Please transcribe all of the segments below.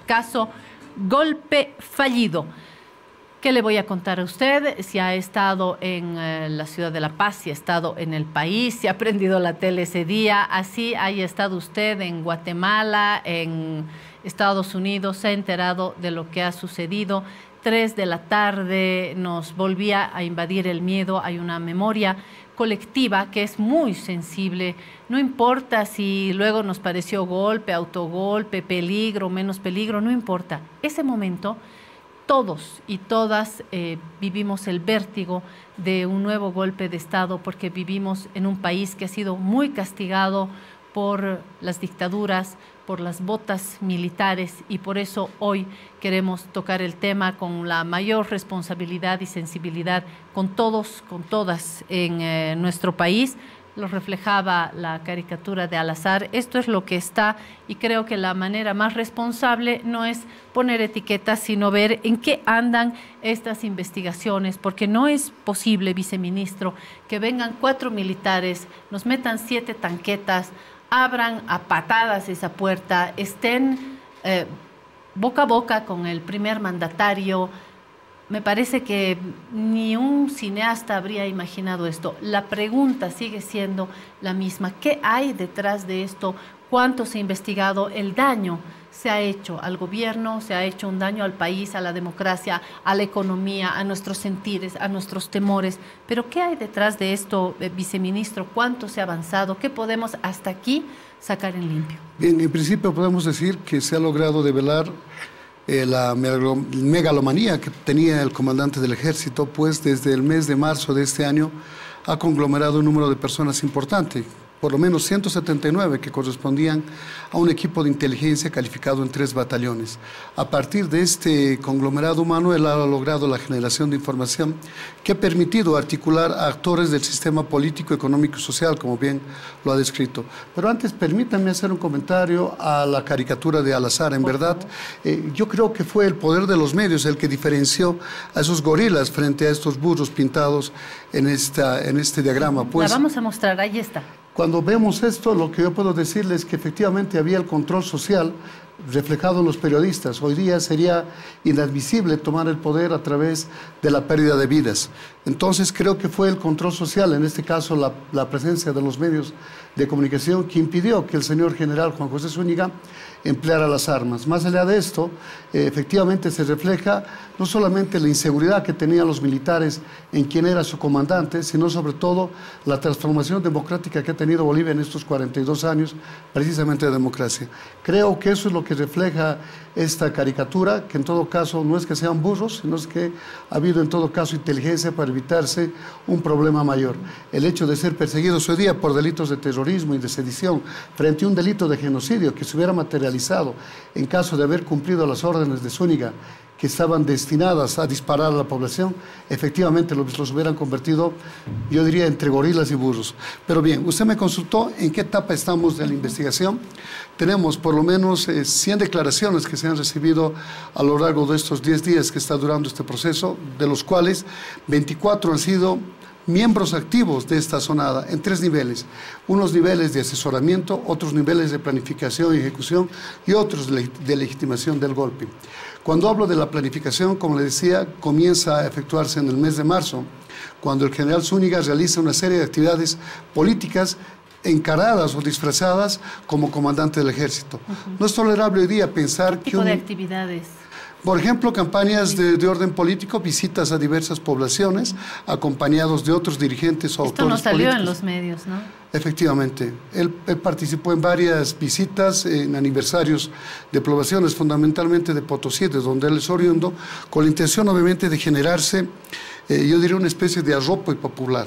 caso golpe fallido. ¿Qué le voy a contar a usted? Si ha estado en la ciudad de La Paz, si ha estado en el país, si ha prendido la tele ese día, así haya estado usted en Guatemala, en Estados Unidos, se ha enterado de lo que ha sucedido. 3 de la tarde nos volvía a invadir el miedo. Hay una memoria colectiva que es muy sensible. No importa si luego nos pareció golpe, autogolpe, peligro, menos peligro, no importa. Ese momento todos y todas vivimos el vértigo de un nuevo golpe de Estado, porque vivimos en un país que ha sido muy castigado por las dictaduras, por las botas militares, y por eso hoy queremos tocar el tema con la mayor responsabilidad y sensibilidad con todos, con todas en nuestro país. Lo reflejaba la caricatura de Al-Azhar. Esto es lo que está, y creo que la manera más responsable no es poner etiquetas, sino ver en qué andan estas investigaciones, porque no es posible, viceministro, que vengan 4 militares, nos metan 7 tanquetas, abran a patadas esa puerta, estén boca a boca con el primer mandatario. Me parece que ni un cineasta habría imaginado esto. La pregunta sigue siendo la misma. ¿Qué hay detrás de esto? ¿Cuánto se ha investigado? El daño se ha hecho al gobierno, se ha hecho un daño al país, a la democracia, a la economía, a nuestros sentires, a nuestros temores. Pero ¿qué hay detrás de esto, viceministro? ¿Cuánto se ha avanzado? ¿Qué podemos hasta aquí sacar en limpio? Bien, en principio podemos decir que se ha logrado develar la megalomanía que tenía el comandante del ejército, pues desde el mes de marzo de este año ha conglomerado un número de personas importante, por lo menos 179 que correspondían a un equipo de inteligencia calificado en 3 batallones. A partir de este conglomerado humano, él ha logrado la generación de información que ha permitido articular a actores del sistema político, económico y social, como bien lo ha descrito. Pero antes, permítanme hacer un comentario a la caricatura de Al-Azhar. En verdad, yo creo que fue el poder de los medios el que diferenció a esos gorilas frente a estos burros pintados en este diagrama. Pues, la vamos a mostrar, ahí está. Cuando vemos esto, lo que yo puedo decirles es que efectivamente había el control social reflejado en los periodistas. Hoy día sería inadmisible tomar el poder a través de la pérdida de vidas. Entonces creo que fue el control social, en este caso la presencia de los medios de comunicación, que impidió que el señor general Juan José Zúñiga empleara las armas. Más allá de esto, efectivamente se refleja no solamente la inseguridad que tenían los militares en quien era su comandante, sino sobre todo la transformación democrática que ha tenido Bolivia en estos 42 años, precisamente de democracia. Creo que eso es lo que refleja esta caricatura, que en todo caso no es que sean burros, sino es que ha habido en todo caso inteligencia para evitarse un problema mayor. El hecho de ser perseguidos hoy día por delitos de terrorismo y de sedición frente a un delito de genocidio que se hubiera materializado en caso de haber cumplido las órdenes de Zúñiga, que estaban destinadas a disparar a la población, efectivamente los hubieran convertido, yo diría, entre gorilas y burros. Pero bien, usted me consultó en qué etapa estamos de la investigación. Tenemos por lo menos 100 declaraciones que se han recibido a lo largo de estos 10 días que está durando este proceso, de los cuales 24 han sido miembros activos de esta zonada en 3 niveles, unos niveles de asesoramiento, otros niveles de planificación y ejecución y otros de legitimación del golpe. Cuando hablo de la planificación, como le decía, comienza a efectuarse en el mes de marzo, cuando el general Zúñiga realiza una serie de actividades políticas encaradas o disfrazadas como comandante del ejército. No es tolerable hoy día pensar que... ¿Qué tipo de actividades? Por ejemplo, campañas de orden político, visitas a diversas poblaciones, acompañados de otros dirigentes o autores políticos. Esto no salió en los medios, ¿no? Efectivamente. Él participó en varias visitas, en aniversarios de poblaciones, fundamentalmente de Potosí, de donde él es oriundo, con la intención, obviamente, de generarse, yo diría, una especie de arropo popular.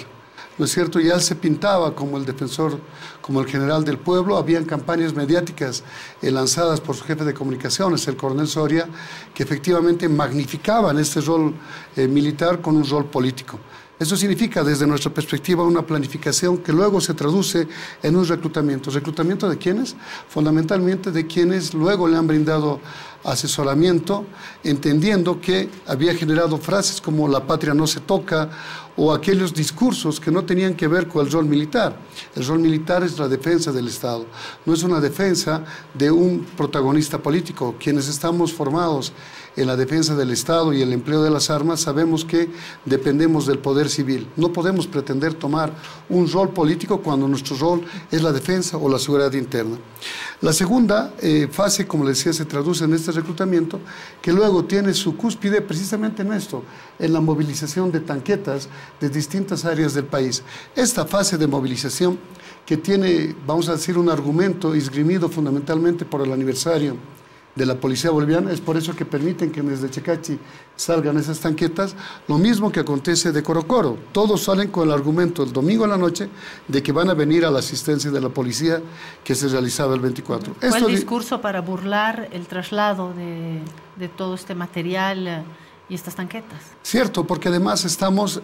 ¿No es cierto? Ya él se pintaba como el defensor, como el general del pueblo. Habían campañas mediáticas lanzadas por su jefe de comunicaciones, el coronel Soria, que efectivamente magnificaban este rol militar con un rol político. Eso significa, desde nuestra perspectiva, una planificación que luego se traduce en un reclutamiento. ¿Reclutamiento de quiénes? Fundamentalmente de quienes luego le han brindado asesoramiento, entendiendo que había generado frases como la patria no se toca o aquellos discursos que no tenían que ver con el rol militar. El rol militar es la defensa del Estado, no es una defensa de un protagonista político. Quienes estamos formados en la defensa del Estado y el empleo de las armas, sabemos que dependemos del poder civil. No podemos pretender tomar un rol político cuando nuestro rol es la defensa o la seguridad interna. La segunda fase, como les decía, se traduce en este reclutamiento, que luego tiene su cúspide precisamente en esto, en la movilización de tanquetas de distintas áreas del país. Esta fase de movilización que tiene, vamos a decir, un argumento esgrimido fundamentalmente por el aniversario de la policía boliviana, es por eso que permiten que desde Checachi salgan esas tanquetas, lo mismo que acontece de Coro Coro. Todos salen con el argumento el domingo en la noche de que van a venir a la asistencia de la policía que se realizaba el 24. ¿Fue el discurso para burlar el traslado de todo este material y estas tanquetas? Cierto, porque además estábamos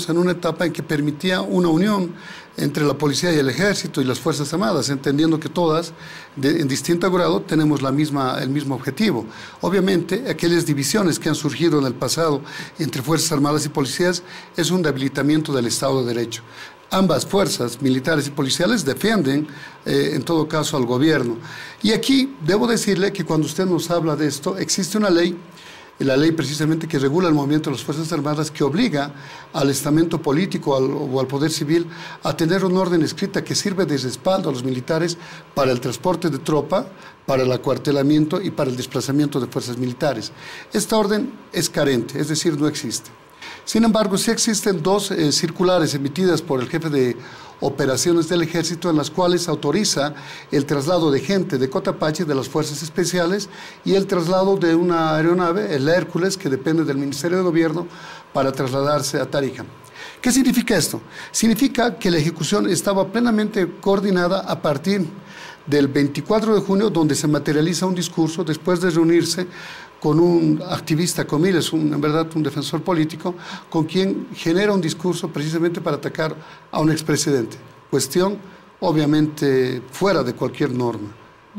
en una etapa en que permitía una unión entre la policía y el ejército y las Fuerzas Armadas, entendiendo que todas, en distinto grado, tenemos el mismo objetivo. Obviamente, aquellas divisiones que han surgido en el pasado entre Fuerzas Armadas y policías es un debilitamiento del Estado de Derecho. Ambas fuerzas, militares y policiales, defienden, en todo caso, al gobierno. Y aquí, debo decirle que cuando usted nos habla de esto, existe una ley, la ley precisamente que regula el movimiento de las Fuerzas Armadas, que obliga al estamento político o al poder civil a tener una orden escrita que sirve de respaldo a los militares para el transporte de tropa, para el acuartelamiento y para el desplazamiento de fuerzas militares. Esta orden es carente, es decir, no existe. Sin embargo, sí existen dos circulares emitidas por el jefe de operaciones del ejército en las cuales autoriza el traslado de gente de Cotapaxi, de las fuerzas especiales, y el traslado de una aeronave, el Hércules, que depende del Ministerio de Gobierno, para trasladarse a Tarija. ¿Qué significa esto? Significa que la ejecución estaba plenamente coordinada a partir del 24 de junio, donde se materializa un discurso después de reunirse con un activista, Comiles, en verdad un defensor político, con quien genera un discurso precisamente para atacar a un expresidente. Cuestión, obviamente, fuera de cualquier norma.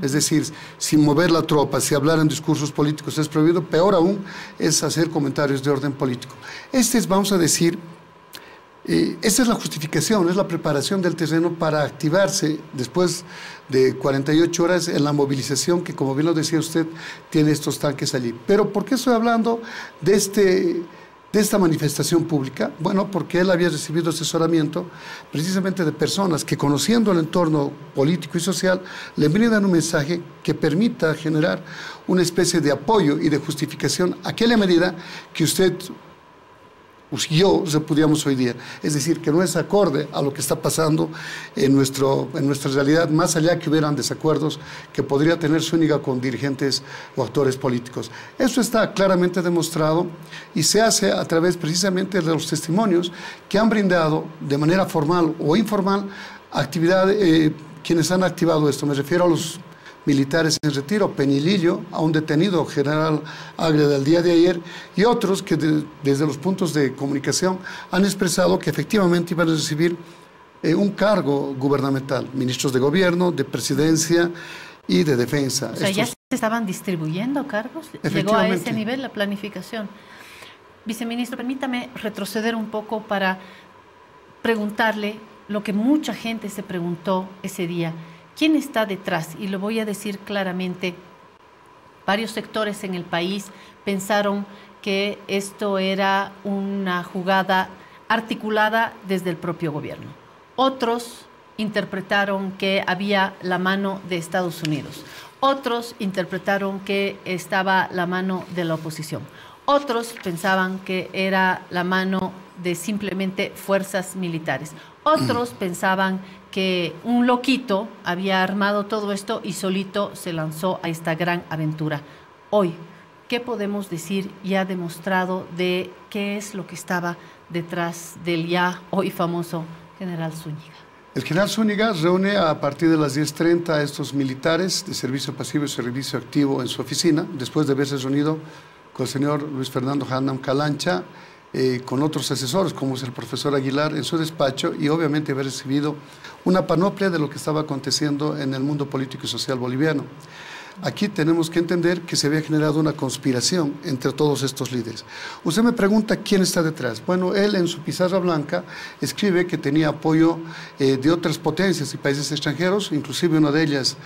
Es decir, sin mover la tropa, si hablar en discursos políticos es prohibido, peor aún es hacer comentarios de orden político. Vamos a decir, esta es la justificación, es la preparación del terreno para activarse después de 48 horas en la movilización que, como bien lo decía usted, tiene estos tanques allí. Pero ¿por qué estoy hablando de esta manifestación pública? Bueno, porque él había recibido asesoramiento precisamente de personas que, conociendo el entorno político y social, le brindan un mensaje que permita generar una especie de apoyo y de justificación a aquella medida que usted y yo repudiamos hoy día. Es decir, que no es acorde a lo que está pasando en nuestra realidad, más allá que hubieran desacuerdos que podría tener Zúñiga con dirigentes o actores políticos. Eso está claramente demostrado y se hace a través precisamente de los testimonios que han brindado de manera formal o informal quienes han activado esto. Me refiero a los militares en retiro, Peñilillo, a un detenido, general Agria, del día de ayer, y otros que desde los puntos de comunicación han expresado que efectivamente iban a recibir un cargo gubernamental, ministros de gobierno, de presidencia y de defensa. O sea, ya se estaban distribuyendo cargos, llegó a ese nivel la planificación. Viceministro, permítame retroceder un poco para preguntarle lo que mucha gente se preguntó ese día. ¿Quién está detrás? Y lo voy a decir claramente, varios sectores en el país pensaron que esto era una jugada articulada desde el propio gobierno. Otros interpretaron que había la mano de Estados Unidos. Otros interpretaron que estaba la mano de la oposición. Otros pensaban que era la mano de simplemente fuerzas militares. Otros pensaban que un loquito había armado todo esto y solito se lanzó a esta gran aventura. Hoy, ¿qué podemos decir ya demostrado de qué es lo que estaba detrás del ya hoy famoso general Zúñiga? El general Zúñiga reúne a partir de las 10:30 a estos militares de servicio pasivo y servicio activo en su oficina, después de haberse reunido con el señor Luis Fernando Hanam Calancha, con otros asesores, como es el profesor Aguilar, en su despacho, y obviamente haber recibido una panoplia de lo que estaba aconteciendo en el mundo político y social boliviano. Aquí tenemos que entender que se había generado una conspiración entre todos estos líderes. Usted me pregunta quién está detrás. Bueno, él en su pizarra blanca escribe que tenía apoyo de otras potencias y países extranjeros, inclusive una de ellas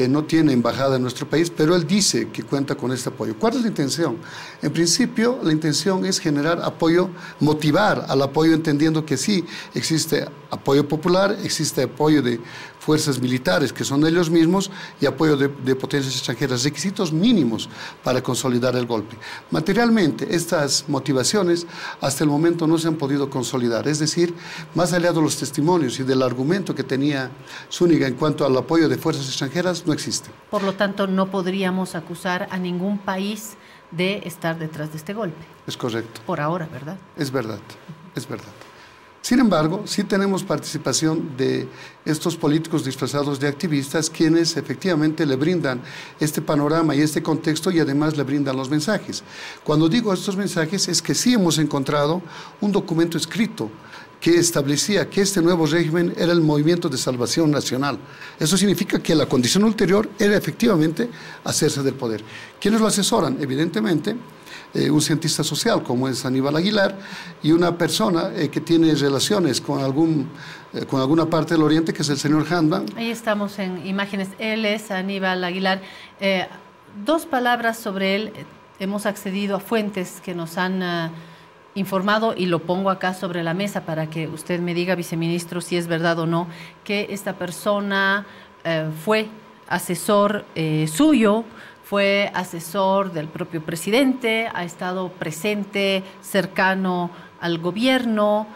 no tiene embajada en nuestro país, pero él dice que cuenta con este apoyo. ¿Cuál es la intención? En principio, la intención es generar apoyo, motivar al apoyo, entendiendo que sí existe apoyo popular, existe apoyo de fuerzas militares, que son ellos mismos, y apoyo de potencias extranjeras, requisitos mínimos para consolidar el golpe. Materialmente, estas motivaciones hasta el momento no se han podido consolidar, es decir, más allá de los testimonios y del argumento que tenía Zúñiga en cuanto al apoyo de fuerzas extranjeras, no existe. Por lo tanto, no podríamos acusar a ningún país de estar detrás de este golpe. Es correcto. Por ahora, ¿verdad? Es verdad, es verdad. Sin embargo, sí tenemos participación de estos políticos disfrazados de activistas, quienes efectivamente le brindan este panorama y este contexto, y además le brindan los mensajes. Cuando digo estos mensajes es que sí hemos encontrado un documento escrito que establecía que este nuevo régimen era el Movimiento de Salvación Nacional. Eso significa que la condición ulterior era efectivamente hacerse del poder. ¿Quiénes lo asesoran? Evidentemente, un cientista social como es Aníbal Aguilar, y una persona que tiene relaciones con alguna parte del Oriente, que es el señor Handam. Ahí estamos en imágenes. Él es Aníbal Aguilar. Dos palabras sobre él. Hemos accedido a fuentes que nos han informado, y lo pongo acá sobre la mesa para que usted me diga, viceministro, si es verdad o no, que esta persona fue asesor suyo, fue asesor del propio presidente, ha estado presente, cercano al gobierno.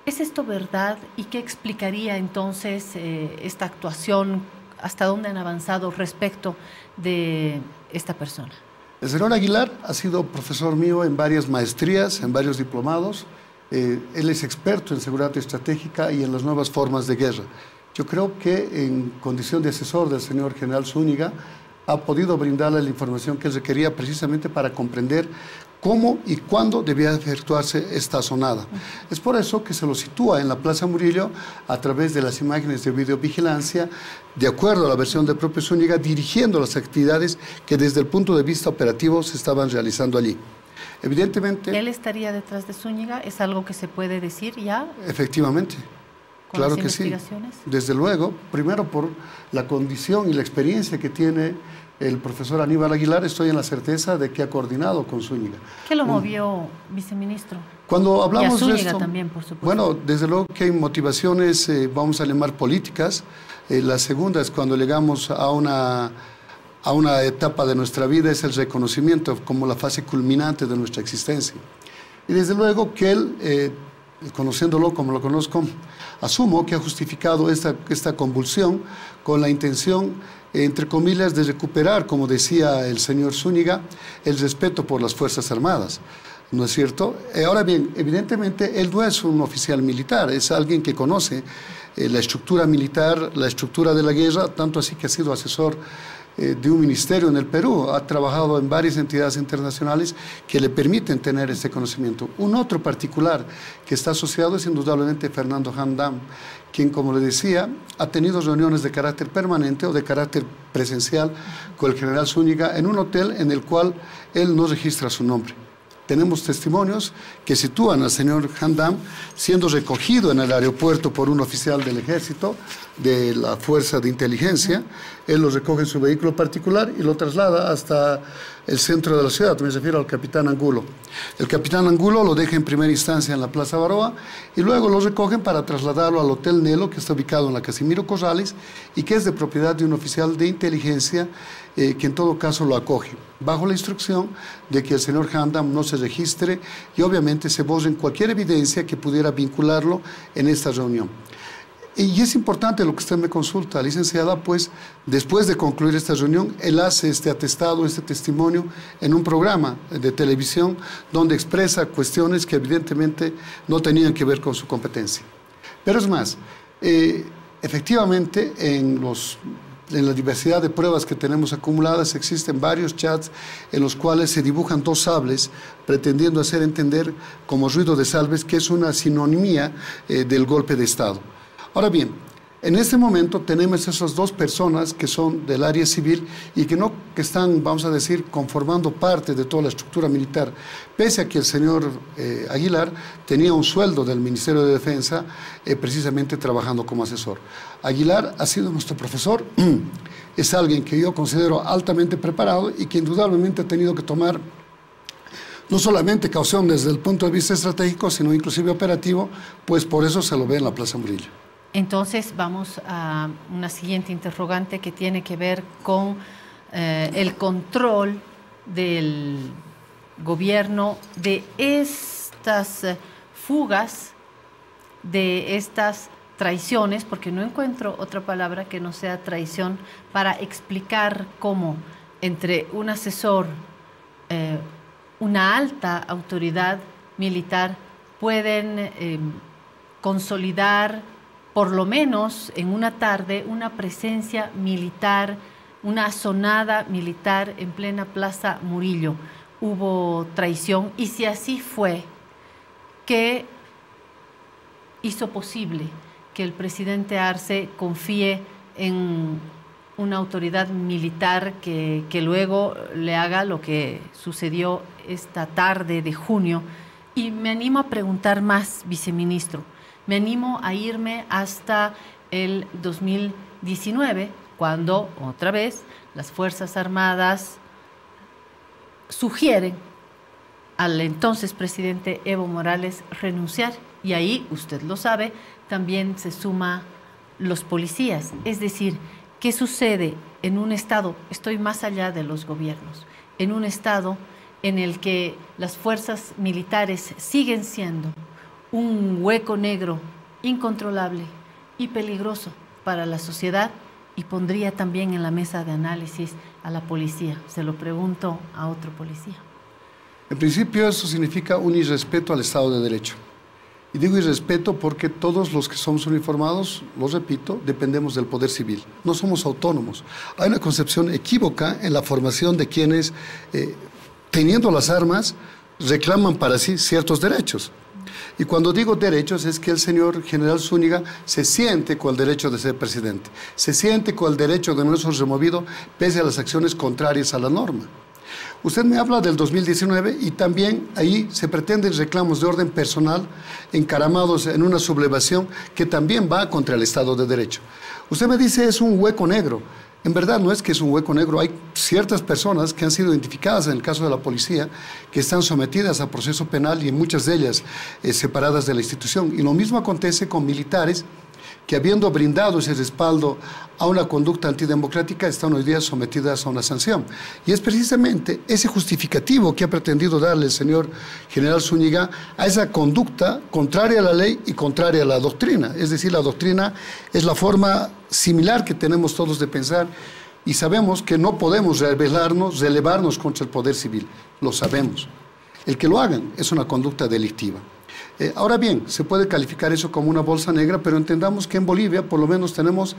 ¿Es esto verdad? ¿Y qué explicaría entonces esta actuación? ¿Hasta dónde han avanzado respecto de esta persona? El señor Aguilar ha sido profesor mío en varias maestrías, en varios diplomados. Él es experto en seguridad estratégica y en las nuevas formas de guerra. Yo creo que en condición de asesor del señor general Zúñiga, ha podido brindarle la información que él requería precisamente para comprender cómo y cuándo debía efectuarse esta zonada. Es por eso que se lo sitúa en la Plaza Murillo a través de las imágenes de videovigilancia, de acuerdo a la versión del propio Zúñiga, dirigiendo las actividades que desde el punto de vista operativo se estaban realizando allí. Evidentemente... ¿Él estaría detrás de Zúñiga? ¿Es algo que se puede decir ya? Efectivamente. Claro que sí. Desde luego, primero por la condición y la experiencia que tiene el profesor Aníbal Aguilar, estoy en la certeza de que ha coordinado con Zúñiga. ¿Qué lo movió, viceministro? Cuando hablamos de esto, también, por supuesto. Bueno, desde luego que hay motivaciones, vamos a llamar políticas. La segunda es cuando llegamos a una etapa de nuestra vida, es el reconocimiento como la fase culminante de nuestra existencia. Y desde luego que él, conociéndolo como lo conozco, asumo que ha justificado esta convulsión con la intención, entre comillas, de recuperar, como decía el señor Zúñiga, el respeto por las Fuerzas Armadas, ¿no es cierto? Ahora bien, evidentemente, él no es un oficial militar, es alguien que conoce la estructura militar, la estructura de la guerra, tanto así que ha sido asesor de un ministerio en el Perú, ha trabajado en varias entidades internacionales que le permiten tener este conocimiento. Un otro particular que está asociado es indudablemente Fernando Handam, quien, como le decía, ha tenido reuniones de carácter permanente o de carácter presencial con el general Zúñiga en un hotel en el cual él no registra su nombre. Tenemos testimonios que sitúan al señor Handam siendo recogido en el aeropuerto por un oficial del ejército, de la fuerza de inteligencia. Él lo recoge en su vehículo particular y lo traslada hasta el centro de la ciudad, me refiero al capitán Angulo. El capitán Angulo lo deja en primera instancia en la Plaza Baroa y luego lo recogen para trasladarlo al Hotel Nelo, que está ubicado en la Casimiro Corrales y que es de propiedad de un oficial de inteligencia que en todo caso lo acoge, bajo la instrucción de que el señor Handam no se registre y obviamente se borre cualquier evidencia que pudiera vincularlo en esta reunión. Y es importante lo que usted me consulta, licenciada, pues después de concluir esta reunión, él hace este atestado, este testimonio en un programa de televisión donde expresa cuestiones que evidentemente no tenían que ver con su competencia. Pero es más, efectivamente en la diversidad de pruebas que tenemos acumuladas existen varios chats en los cuales se dibujan dos sables pretendiendo hacer entender como ruido de salves que es una sinonimía del golpe de Estado. Ahora bien, En este momento tenemos esas dos personas que son del área civil y que están, vamos a decir, conformando parte de toda la estructura militar, pese a que el señor Aguilar tenía un sueldo del Ministerio de Defensa precisamente trabajando como asesor. Aguilar ha sido nuestro profesor, es alguien que yo considero altamente preparado y que indudablemente ha tenido que tomar no solamente caución desde el punto de vista estratégico, sino inclusive operativo, pues por eso se lo ve en la Plaza Murillo. Entonces vamos a una siguiente interrogante que tiene que ver con el control del gobierno de estas fugas, de estas traiciones, porque no encuentro otra palabra que no sea traición para explicar cómo entre un asesor, una alta autoridad militar pueden consolidar por lo menos en una tarde una presencia militar, una asonada militar en plena Plaza Murillo. Hubo traición y si así fue, ¿qué hizo posible que el presidente Arce confíe en una autoridad militar que luego le haga lo que sucedió esta tarde de junio? Y me animo a preguntar más, viceministro. Me animo a irme hasta el 2019, cuando otra vez las Fuerzas Armadas sugieren al entonces presidente Evo Morales renunciar. Y ahí, usted lo sabe, también se suman los policías. Es decir, ¿qué sucede en un Estado? Estoy más allá de los gobiernos. En un Estado en el que las fuerzas militares siguen siendo un hueco negro incontrolable y peligroso para la sociedad, y pondría también en la mesa de análisis a la policía. Se lo pregunto a otro policía. En principio eso significa un irrespeto al Estado de Derecho. Y digo irrespeto porque todos los que somos uniformados, lo repito, dependemos del poder civil. No somos autónomos. Hay una concepción equívoca en la formación de quienes, teniendo las armas, reclaman para sí ciertos derechos. Y cuando digo derechos es que el señor general Zúñiga se siente con el derecho de ser presidente, se siente con el derecho de no ser removido pese a las acciones contrarias a la norma. Usted me habla del 2019 y también ahí se pretenden reclamos de orden personal encaramados en una sublevación que también va contra el Estado de Derecho. Usted me dice es un hueco negro. En verdad no es que es un hueco negro, hay ciertas personas que han sido identificadas en el caso de la policía que están sometidas a proceso penal y muchas de ellas separadas de la institución. Y lo mismo acontece con militares que habiendo brindado ese respaldo a una conducta antidemocrática están hoy día sometidas a una sanción. Y es precisamente ese justificativo que ha pretendido darle el señor general Zúñiga a esa conducta contraria a la ley y contraria a la doctrina. Es decir, la doctrina es la forma similar que tenemos todos de pensar y sabemos que no podemos relevarnos contra el poder civil. Lo sabemos. El que lo hagan es una conducta delictiva. Ahora bien, se puede calificar eso como una bolsa negra, pero entendamos que en Bolivia por lo menos tenemos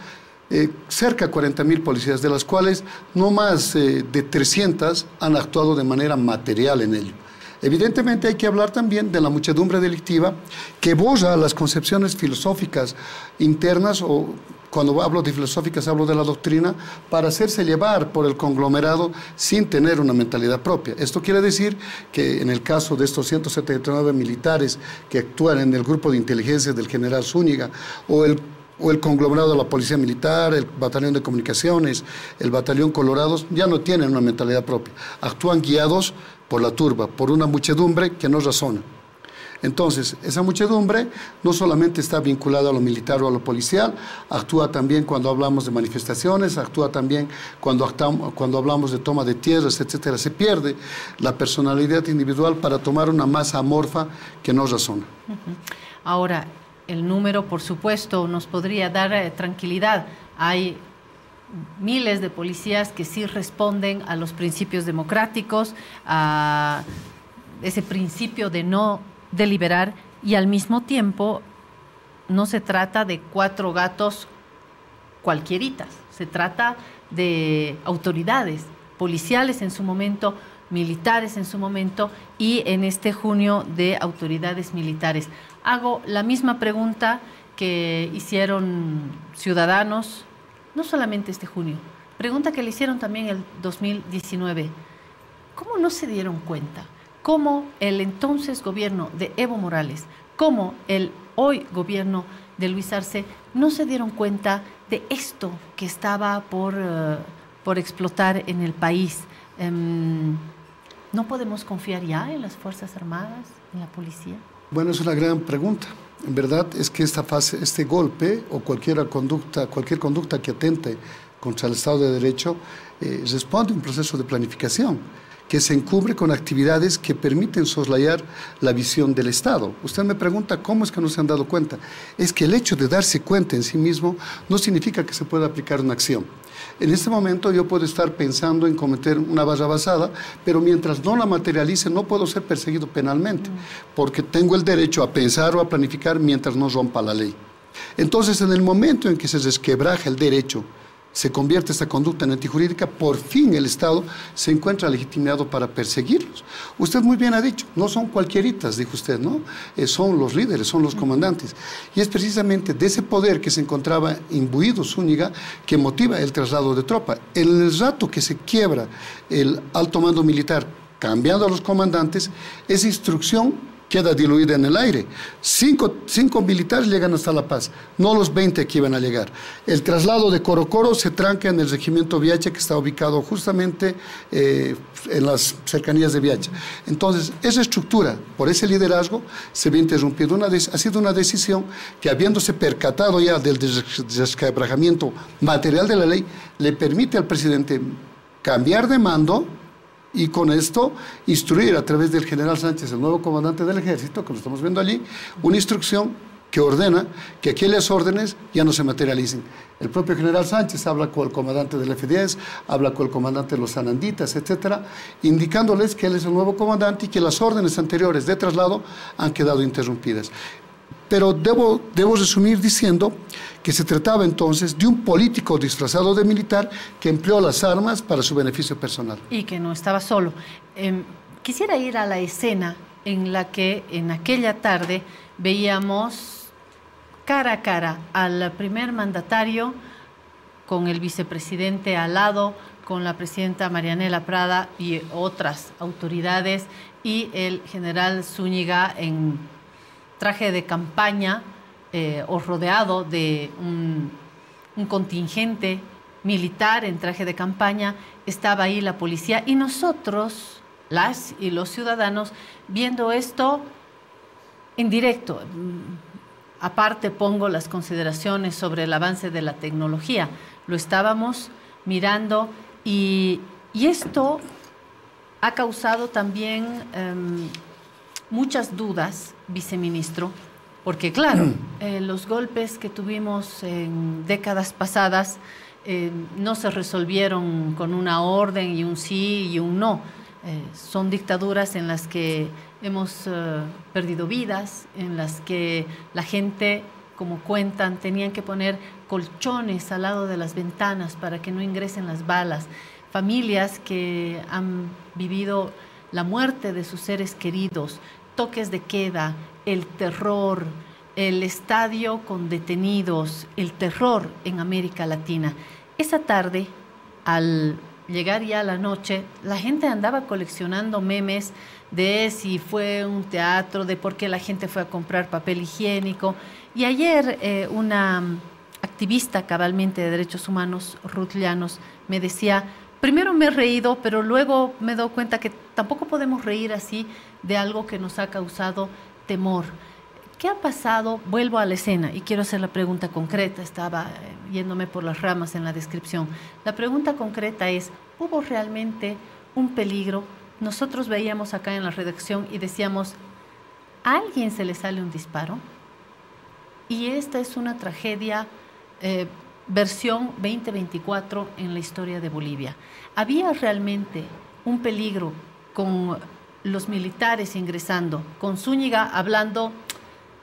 cerca de 40.000 policías, de las cuales no más de 300 han actuado de manera material en ello. Evidentemente hay que hablar también de la muchedumbre delictiva que borra las concepciones filosóficas internas, o cuando hablo de filosóficas hablo de la doctrina, para hacerse llevar por el conglomerado sin tener una mentalidad propia. Esto quiere decir que en el caso de estos 179 militares que actúan en el grupo de inteligencia del general Zúñiga o el conglomerado de la Policía Militar, el Batallón de Comunicaciones, el Batallón Colorados, ya no tienen una mentalidad propia. Actúan guiados por la turba, por una muchedumbre que no razona. Entonces, esa muchedumbre no solamente está vinculada a lo militar o a lo policial, actúa también cuando hablamos de manifestaciones, actúa también cuando hablamos de toma de tierras, etcétera. Se pierde la personalidad individual para tomar una masa amorfa que no razona. Ahora, el número, por supuesto, nos podría dar tranquilidad. Hay miles de policías que sí responden a los principios democráticos, a ese principio de no deliberar, y al mismo tiempo no se trata de 4 gatos cualquieritas, se trata de autoridades policiales en su momento, militares en su momento, y en este junio de autoridades militares. Hago la misma pregunta que hicieron ciudadanos, no solamente este junio, pregunta que le hicieron también el 2019. ¿Cómo no se dieron cuenta? ¿Cómo el entonces gobierno de Evo Morales, como el hoy gobierno de Luis Arce, no se dieron cuenta de esto que estaba por explotar en el país? ¿No podemos confiar ya en las Fuerzas Armadas, en la policía? Bueno, es una gran pregunta. En verdad es que esta fase, este golpe o cualquier conducta que atente contra el Estado de Derecho responde a un proceso de planificación que se encubre con actividades que permiten soslayar la visión del Estado. Usted me pregunta cómo es que no se han dado cuenta. Es que el hecho de darse cuenta en sí mismo no significa que se pueda aplicar una acción. En este momento yo puedo estar pensando en cometer una barrabasada, pero mientras no la materialice no puedo ser perseguido penalmente, porque tengo el derecho a pensar o a planificar mientras no rompa la ley. Entonces, en el momento en que se resquebraja el derecho, se convierte esta conducta en antijurídica, por fin el Estado se encuentra legitimado para perseguirlos. Usted muy bien ha dicho, no son cualquieritas, dijo usted, ¿no? Son los líderes, son los comandantes. Y es precisamente de ese poder que se encontraba imbuido Zúñiga que motiva el traslado de tropa. En el rato que se quiebra el alto mando militar, cambiando a los comandantes, esa instrucción queda diluida en el aire. Cinco militares llegan hasta La Paz, no los 20 que iban a llegar. El traslado de Corocoro se tranca en el regimiento Viacha, que está ubicado justamente en las cercanías de Viacha. Entonces, esa estructura, por ese liderazgo, se ve interrumpido. Ha sido una decisión que, habiéndose percatado ya del desquebrajamiento material de la ley, le permite al presidente cambiar de mando y con esto instruir a través del general Sánchez, el nuevo comandante del ejército, que lo estamos viendo allí, una instrucción que ordena que aquellas órdenes ya no se materialicen. El propio general Sánchez habla con el comandante del F-10, habla con el comandante de los Sananditas, etcétera, indicándoles que él es el nuevo comandante y que las órdenes anteriores de traslado han quedado interrumpidas. Pero debo resumir diciendo que se trataba entonces de un político disfrazado de militar que empleó las armas para su beneficio personal. Y que no estaba solo. Quisiera ir a la escena en la que en aquella tarde veíamos cara a cara al primer mandatario con el vicepresidente al lado, con la presidenta Marianela Prada y otras autoridades, y el general Zúñiga en traje de campaña o rodeado de un contingente militar en traje de campaña. Estaba ahí la policía y nosotros, las y los ciudadanos, viendo esto en directo. Aparte pongo las consideraciones sobre el avance de la tecnología. Lo estábamos mirando y esto ha causado también muchas dudas, viceministro, porque claro, los golpes que tuvimos en décadas pasadas no se resolvieron con una orden y un sí y un no. Son dictaduras en las que hemos perdido vidas, en las que la gente, como cuentan, tenían que poner colchones al lado de las ventanas para que no ingresen las balas. Familias que han vivido la muerte de sus seres queridos, toques de queda, el terror, el estadio con detenidos, el terror en América Latina. Esa tarde, al llegar ya a la noche, la gente andaba coleccionando memes de si fue un teatro, de por qué la gente fue a comprar papel higiénico. Y ayer una activista cabalmente de derechos humanos, Ruth Llanos, me decía: primero me he reído, pero luego me he dado cuenta que tampoco podemos reír así de algo que nos ha causado temor. ¿Qué ha pasado? Vuelvo a la escena y quiero hacer la pregunta concreta. Estaba yéndome por las ramas en la descripción. La pregunta concreta es: ¿hubo realmente un peligro? Nosotros veíamos acá en la redacción y decíamos: ¿a alguien se le sale un disparo? Y esta es una tragedia versión 2024 en la historia de Bolivia. ¿Había realmente un peligro con los militares ingresando, con Zúñiga hablando,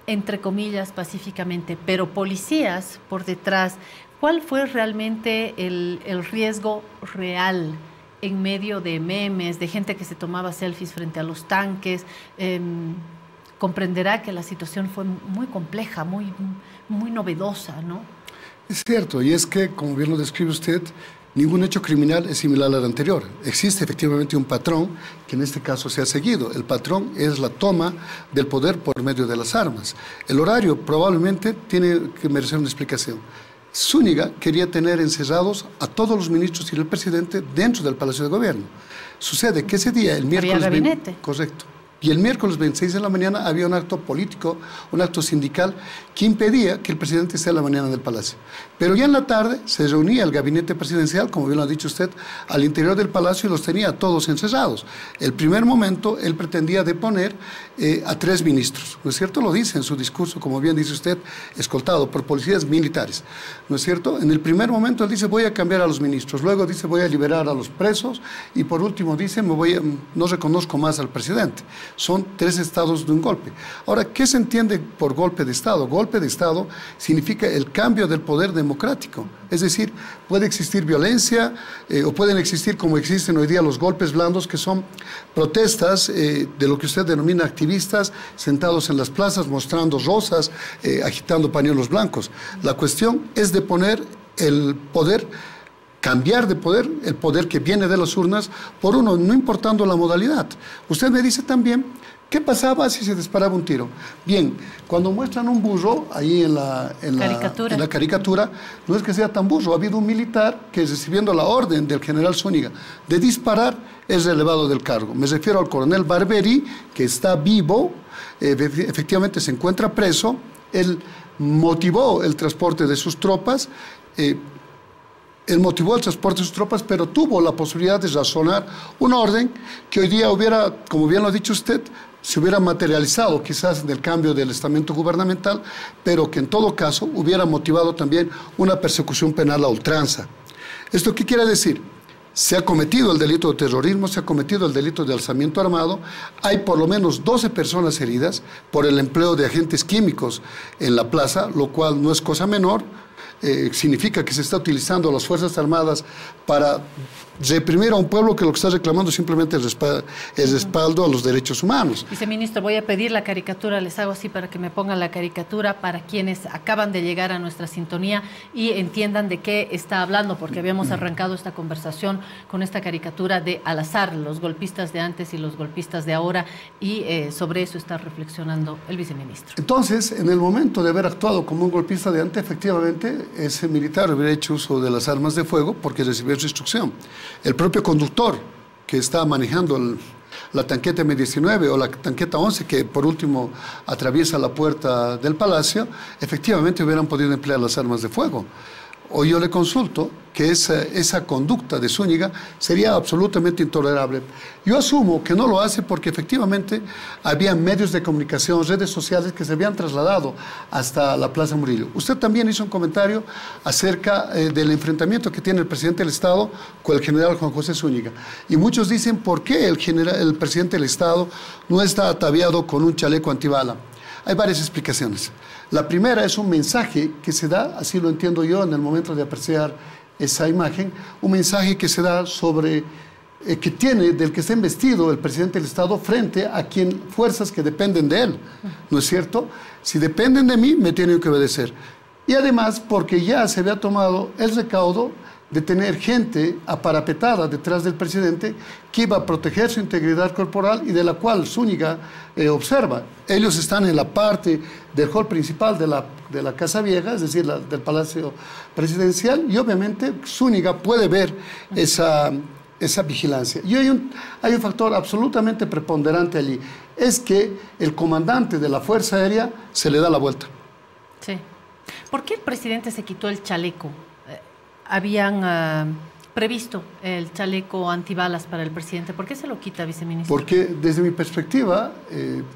entre comillas, pacíficamente, pero policías por detrás? ¿Cuál fue realmente el riesgo real en medio de memes, de gente que se tomaba selfies frente a los tanques? comprenderá que la situación fue muy compleja, muy novedosa, ¿no? Es cierto, y es que, como bien lo describe usted, ningún hecho criminal es similar al anterior. Existe efectivamente un patrón que en este caso se ha seguido. El patrón es la toma del poder por medio de las armas. El horario probablemente tiene que merecer una explicación. Zúñiga quería tener encerrados a todos los ministros y el presidente dentro del Palacio de Gobierno. Sucede que ese día, el miércoles... Había gabinete. Correcto. Y el miércoles 26 de la mañana había un acto político, un acto sindical, que impedía que el presidente esté a la mañana en el Palacio. Pero ya en la tarde se reunía el gabinete presidencial, como bien lo ha dicho usted, al interior del Palacio y los tenía todos encerrados. El primer momento él pretendía deponer a 3 ministros, ¿no es cierto? Lo dice en su discurso, como bien dice usted, escoltado por policías militares, ¿no es cierto? En el primer momento él dice, voy a cambiar a los ministros, luego dice, voy a liberar a los presos y por último dice, no reconozco más al presidente. Son 3 estados de un golpe. Ahora, ¿qué se entiende por golpe de Estado? Golpe de Estado significa el cambio del poder democrático. Es decir, puede existir violencia o pueden existir, como existen hoy día, los golpes blandos, que son protestas de lo que usted denomina activistas sentados en las plazas, mostrando rosas, agitando pañuelos blancos. La cuestión es de poner el poder, cambiar de poder, el poder que viene de las urnas, por uno, no importando la modalidad. Usted me dice también, ¿qué pasaba si se disparaba un tiro? Bien, cuando muestran un burro, ahí en la caricatura, no es que sea tan burro. Ha habido un militar que, recibiendo la orden del general Zúñiga de disparar, es relevado del cargo. Me refiero al coronel Barberi, que está vivo, efectivamente se encuentra preso. Él motivó el transporte de sus tropas, pero tuvo la posibilidad de razonar una orden que hoy día hubiera, como bien lo ha dicho usted, se hubiera materializado quizás en el cambio del estamento gubernamental, pero que en todo caso hubiera motivado también una persecución penal a ultranza. ¿Esto qué quiere decir? Se ha cometido el delito de terrorismo, se ha cometido el delito de alzamiento armado, hay por lo menos 12 personas heridas por el empleo de agentes químicos en la plaza, lo cual no es cosa menor. Significa que se está utilizando a las Fuerzas Armadas para reprimir a un pueblo que lo que está reclamando simplemente es respaldo a los derechos humanos. Viceministro, voy a pedir la caricatura, les hago así para que me pongan la caricatura para quienes acaban de llegar a nuestra sintonía y entiendan de qué está hablando, porque habíamos arrancado esta conversación con esta caricatura de al azar, los golpistas de antes y los golpistas de ahora, y sobre eso está reflexionando el viceministro. Entonces, en el momento de haber actuado como un golpista de antes, efectivamente, ese militar hubiera hecho uso de las armas de fuego porque recibió su instrucción. El propio conductor que está manejando la tanqueta M19 o la tanqueta 11, que por último atraviesa la puerta del Palacio, efectivamente hubieran podido emplear las armas de fuego. Hoy yo le consulto que esa conducta de Zúñiga sería absolutamente intolerable. Yo asumo que no lo hace porque efectivamente había medios de comunicación, redes sociales que se habían trasladado hasta la Plaza Murillo. Usted también hizo un comentario acerca del enfrentamiento que tiene el presidente del Estado con el general Juan José Zúñiga. Y muchos dicen, ¿por qué el presidente del Estado no está ataviado con un chaleco antibala? Hay varias explicaciones. La primera es un mensaje que se da, así lo entiendo yo en el momento de apreciar esa imagen, un mensaje que se da sobre, que tiene del que está investido el presidente del Estado frente a fuerzas que dependen de él, ¿no es cierto? Si dependen de mí, me tienen que obedecer. Y además porque ya se había tomado el recaudo de tener gente aparapetada detrás del presidente que iba a proteger su integridad corporal y de la cual Zúñiga observa. Ellos están en la parte del hall principal de la Casa Vieja, es decir, del Palacio Presidencial, y obviamente Zúñiga puede ver esa vigilancia. Y hay un factor absolutamente preponderante allí, es que el comandante de la Fuerza Aérea se le da la vuelta. Sí. ¿Por qué el presidente se quitó el chaleco? Habían previsto el chaleco antibalas para el presidente. ¿Por qué se lo quita, viceministro? Porque desde mi perspectiva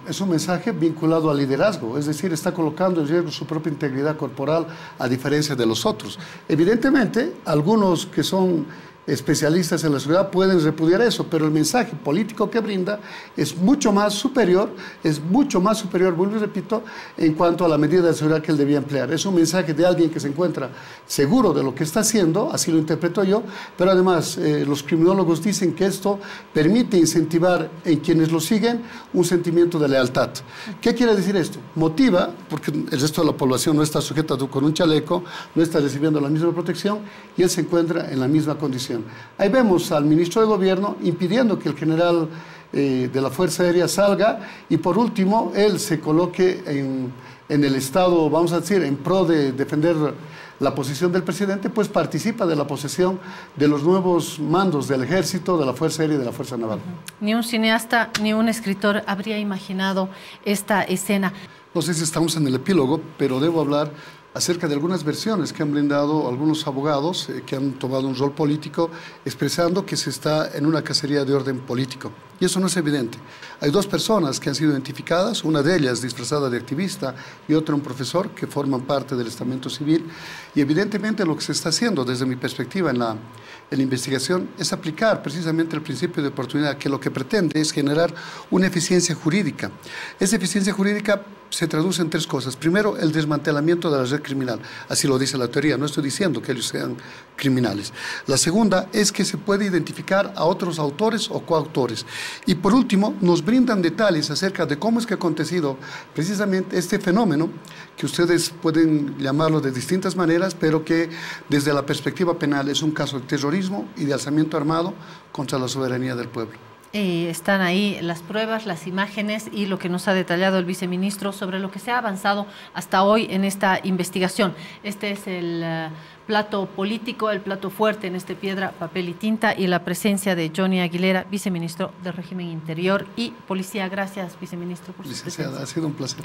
es un mensaje vinculado al liderazgo, es decir, está colocando en riesgo su propia integridad corporal a diferencia de los otros. Evidentemente, algunos que son especialistas en la seguridad pueden repudiar eso, pero el mensaje político que brinda es mucho más superior, vuelvo y repito, en cuanto a la medida de seguridad que él debía emplear. Es un mensaje de alguien que se encuentra seguro de lo que está haciendo, así lo interpreto yo, pero además los criminólogos dicen que esto permite incentivar en quienes lo siguen un sentimiento de lealtad. ¿Qué quiere decir esto? Motiva, porque el resto de la población no está sujeta con un chaleco, no está recibiendo la misma protección y él se encuentra en la misma condición. Ahí vemos al ministro de Gobierno impidiendo que el general de la Fuerza Aérea salga y por último él se coloque en el Estado, vamos a decir, en pro de defender la posición del presidente, pues participa de la posesión de los nuevos mandos del Ejército, de la Fuerza Aérea y de la Fuerza Naval. Ni un cineasta ni un escritor habría imaginado esta escena. No sé si estamos en el epílogo, pero debo hablar acerca de algunas versiones que han brindado algunos abogados que han tomado un rol político expresando que se está en una cacería de orden político. Y eso no es evidente. Hay dos personas que han sido identificadas, una de ellas disfrazada de activista y otra un profesor que forman parte del estamento civil. Y evidentemente lo que se está haciendo desde mi perspectiva en la investigación es aplicar precisamente el principio de oportunidad, que lo que pretende es generar una eficiencia jurídica. Esa eficiencia jurídica se traduce en tres cosas. Primero, el desmantelamiento de la red criminal. Así lo dice la teoría, no estoy diciendo que ellos sean criminales. La segunda es que se puede identificar a otros autores o coautores. Y por último, nos brindan detalles acerca de cómo es que ha acontecido precisamente este fenómeno, que ustedes pueden llamarlo de distintas maneras, pero que desde la perspectiva penal es un caso de terrorismo y de alzamiento armado contra la soberanía del pueblo. Están ahí las pruebas, las imágenes y lo que nos ha detallado el viceministro sobre lo que se ha avanzado hasta hoy en esta investigación. Este es el plato político, el plato fuerte en este Piedra, Papel y Tinta, y la presencia de Johnny Aguilera, viceministro del Régimen Interior y Policía. Gracias, viceministro, por su presencia. Ha sido un placer.